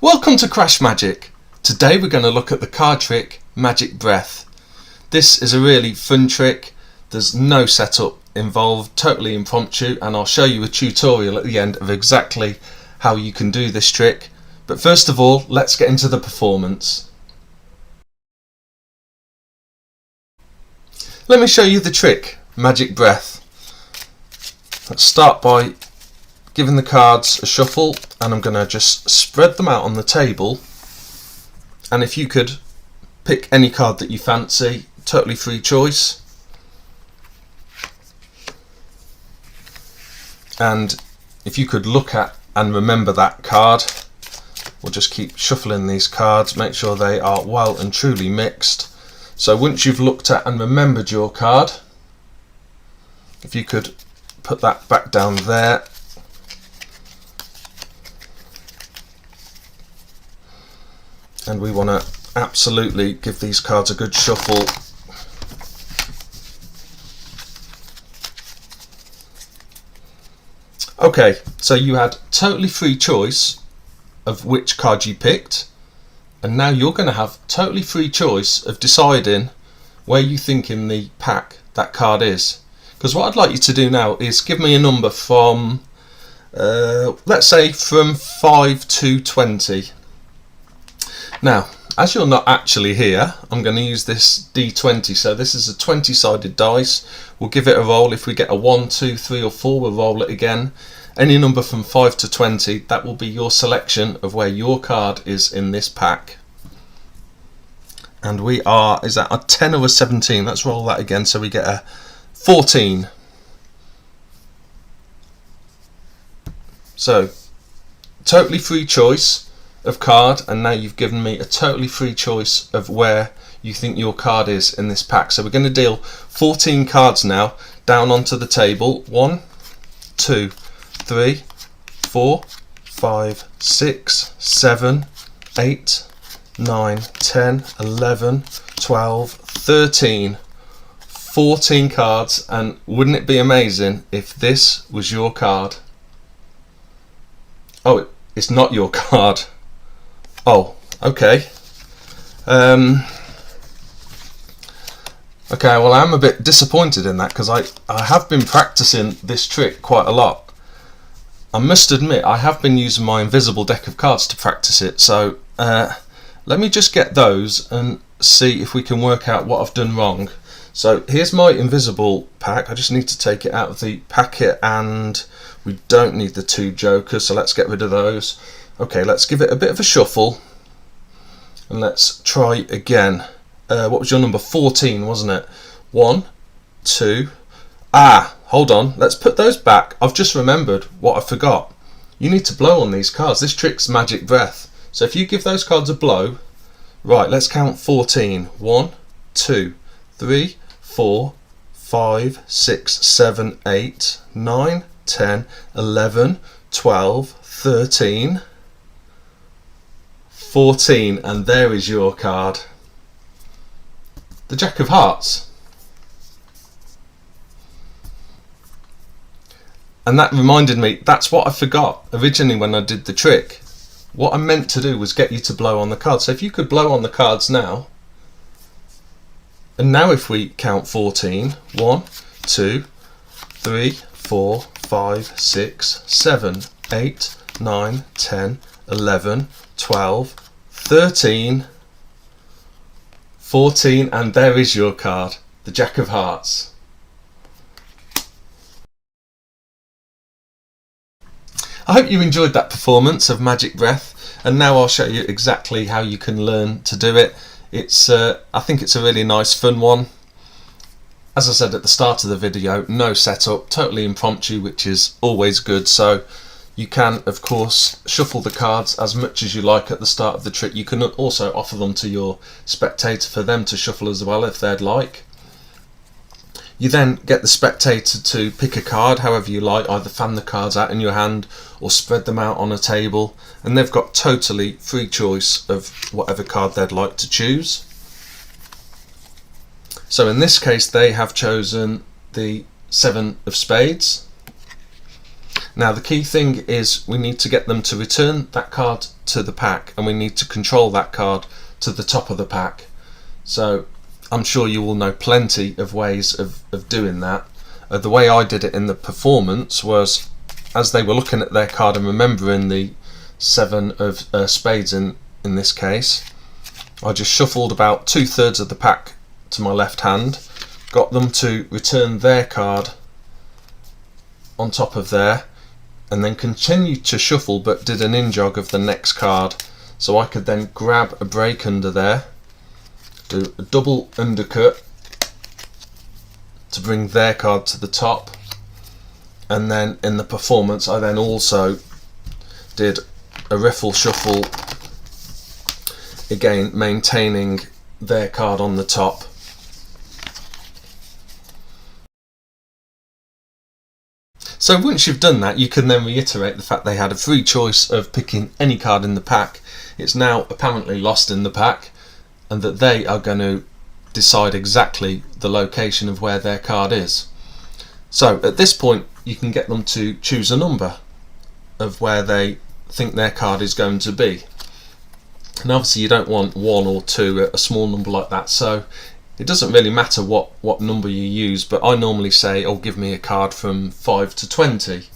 Welcome to CrashMagic. Today we're going to look at the card trick Magic Breath. This is a really fun trick. There's no setup involved, totally impromptu, and I'll show you a tutorial at the end of exactly how you can do this trick. But first of all, let's get into the performance. Let me show you the trick Magic Breath. Let's start by giving the cards a shuffle, and I'm going to just spread them out on the table, and if you could pick any card that you fancy, totally free choice, and if you could look at and remember that card, we'll just keep shuffling these cards, make sure they are well and truly mixed. So once you've looked at and remembered your card, if you could put that back down there, and we want to absolutely give these cards a good shuffle. Okay, so you had totally free choice of which card you picked, and now you're going to have totally free choice of deciding where you think in the pack that card is. Because what I'd like you to do now is give me a number from, let's say from 5 to 20. Now, as you're not actually here, I'm going to use this D20. So this is a 20-sided dice. We'll give it a roll. If we get a 1, 2, 3 or 4, we'll roll it again. Any number from 5 to 20, that will be your selection of where your card is in this pack. And we are, is that a 10 or a 17? Let's roll that again so we get a 14. So, totally free choice of card, and now you've given me a totally free choice of where you think your card is in this pack. So we're going to deal 14 cards now down onto the table. 1, 2, 3, 4, 5, 6, 7, 8, 9, 10, 11, 12, 13, 14 cards, and wouldn't it be amazing if this was your card? Oh, it's not your card. Oh, okay. Okay, well, I'm a bit disappointed in that because I have been practicing this trick quite a lot. I must admit, I have been using my invisible deck of cards to practice it, so let me just get those and see if we can work out what I've done wrong. So here's my invisible pack. I just need to take it out of the packet, and we don't need the 2 jokers, so let's get rid of those. Okay, let's give it a bit of a shuffle and let's try again. What was your number? 14, wasn't it? 1, 2. Hold on. Let's put those back. I've just remembered what I forgot. You need to blow on these cards. This trick's Magic Breath. So if you give those cards a blow, right, let's count 14. 1, 2, 3, 4, 5, 6, 7, 8, 9, 10, 11, 12, 13, 14, and there is your card. The Jack of Hearts. And that reminded me, that's what I forgot originally when I did the trick. What I meant to do was get you to blow on the cards. So if you could blow on the cards now, and now if we count 14, 1, 2, 3, 4, 5, 6, 7, 8, 9, 10, 11, 12, 13, 14, and there is your card, the Jack of Hearts. I hope you enjoyed that performance of Magic Breath, and now I'll show you exactly how you can learn to do it. I think it's a really nice fun one. As I said at the start of the video, no setup, totally impromptu, which is always good. So you can, of course, shuffle the cards as much as you like at the start of the trick. You can also offer them to your spectator for them to shuffle as well if they'd like. You then get the spectator to pick a card however you like, either fan the cards out in your hand or spread them out on a table, and they've got totally free choice of whatever card they'd like to choose. So in this case they have chosen the 7 of spades. Now the key thing is we need to get them to return that card to the pack, and we need to control that card to the top of the pack. So I'm sure you all know plenty of ways of doing that. The way I did it in the performance was, as they were looking at their card and remembering the 7 of spades in this case, I just shuffled about 2/3 of the pack to my left hand, got them to return their card on top of there, and then continued to shuffle but did an in-jog of the next card, so I could then grab a break under there, do a double undercut to bring their card to the top, and then in the performance I then also did a riffle shuffle, again maintaining their card on the top. So once you've done that, you can then reiterate the fact they had a free choice of picking any card in the pack. It's now apparently lost in the pack, and that they are going to decide exactly the location of where their card is. So at this point you can get them to choose a number of where they think their card is going to be, and obviously you don't want 1 or 2, a small number like that, so it doesn't really matter what number you use, but I normally say, oh, give me a card from 5 to 20.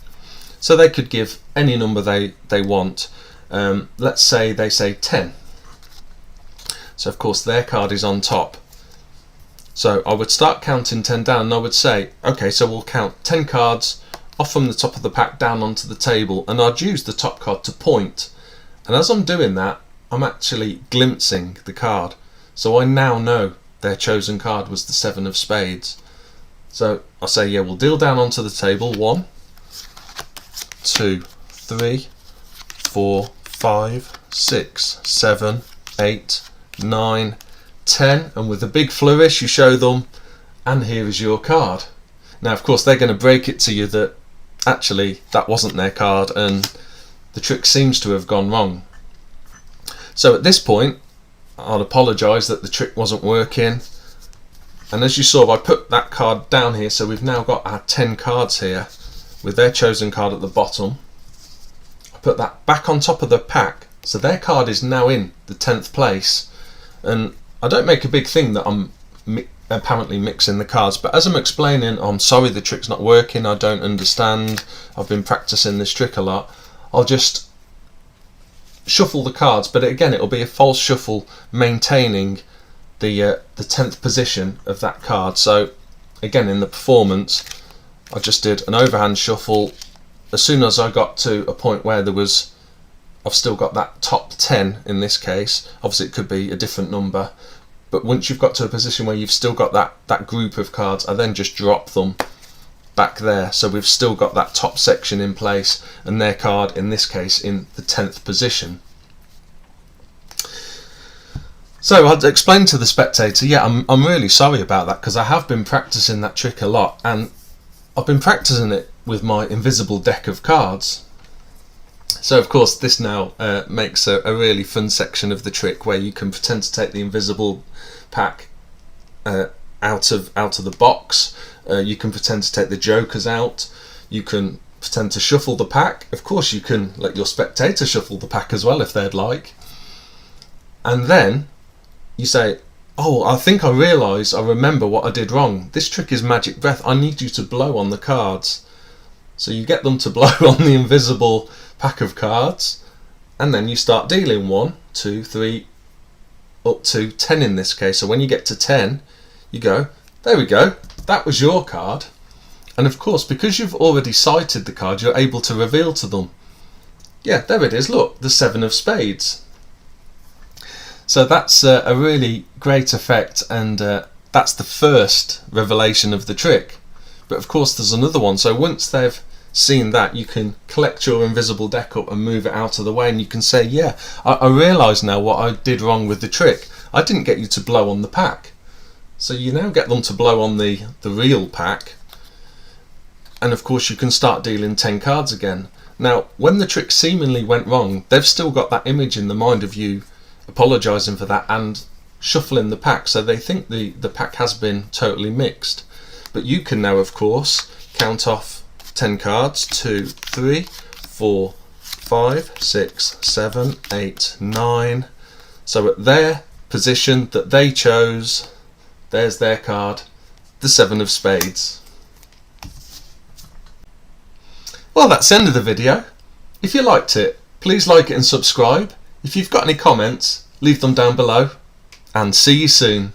So they could give any number they want. Let's say they say 10. So of course their card is on top. So I would start counting 10 down, and I would say, okay, so we'll count 10 cards off from the top of the pack down onto the table, and I'd use the top card to point. And as I'm doing that, I'm actually glimpsing the card. So I now know their chosen card was the 7 of spades. So I say, yeah, we'll deal down onto the table. 1, 2, 3, 4, 5, 6, 7, 8, 9, 10, and with a big flourish you show them, and here is your card. Now of course they're going to break it to you that actually that wasn't their card and the trick seems to have gone wrong. So at this point I'll apologise that the trick wasn't working, and as you saw I put that card down here, so we've now got our 10 cards here with their chosen card at the bottom. I put that back on top of the pack, so their card is now in the 10th place, and I don't make a big thing that I'm apparently mixing the cards, but as I'm explaining, I'm sorry the trick's not working, I don't understand, I've been practicing this trick a lot, I'll just shuffle the cards, but again it'll be a false shuffle maintaining the 10th position of that card. So again in the performance I just did an overhand shuffle. As soon as I got to a point where I've still got that top 10 in this case, obviously it could be a different number, but once you've got to a position where you've still got that group of cards, I then just drop them back there, so we've still got that top section in place and their card in this case in the 10th position. So I'd explain to the spectator, yeah, I'm really sorry about that, because I have been practicing that trick a lot, and I've been practicing it with my invisible deck of cards. So of course this now makes a really fun section of the trick where you can pretend to take the invisible pack out of the box. You can pretend to take the jokers out. You can pretend to shuffle the pack. Of course you can let your spectator shuffle the pack as well if they'd like. And then you say, oh, I think I remember what I did wrong. This trick is magic breath. I need you to blow on the cards. So you get them to blow on the invisible pack of cards, and then you start dealing 1, 2, 3, up to 10 in this case. So when you get to 10, you go, there we go, that was your card. And of course, because you've already sighted the card, you're able to reveal to them, yeah, there it is, look, the 7 of spades. So that's a really great effect, and that's the first revelation of the trick. But of course there's another one. So once they've seen that, you can collect your invisible deck up and move it out of the way, and you can say, yeah, I realise now what I did wrong with the trick. I didn't get you to blow on the pack. So you now get them to blow on the real pack, and of course you can start dealing 10 cards again. Now when the trick seemingly went wrong, they've still got that image in the mind of you apologising for that and shuffling the pack, so they think the pack has been totally mixed. But you can now of course count off 10 cards. 2, 3, 4, 5, 6, 7, 8, 9. So at their position that they chose, there's their card, the 7 of spades. Well, that's the end of the video. If you liked it, please like it and subscribe. If you've got any comments, leave them down below, and see you soon.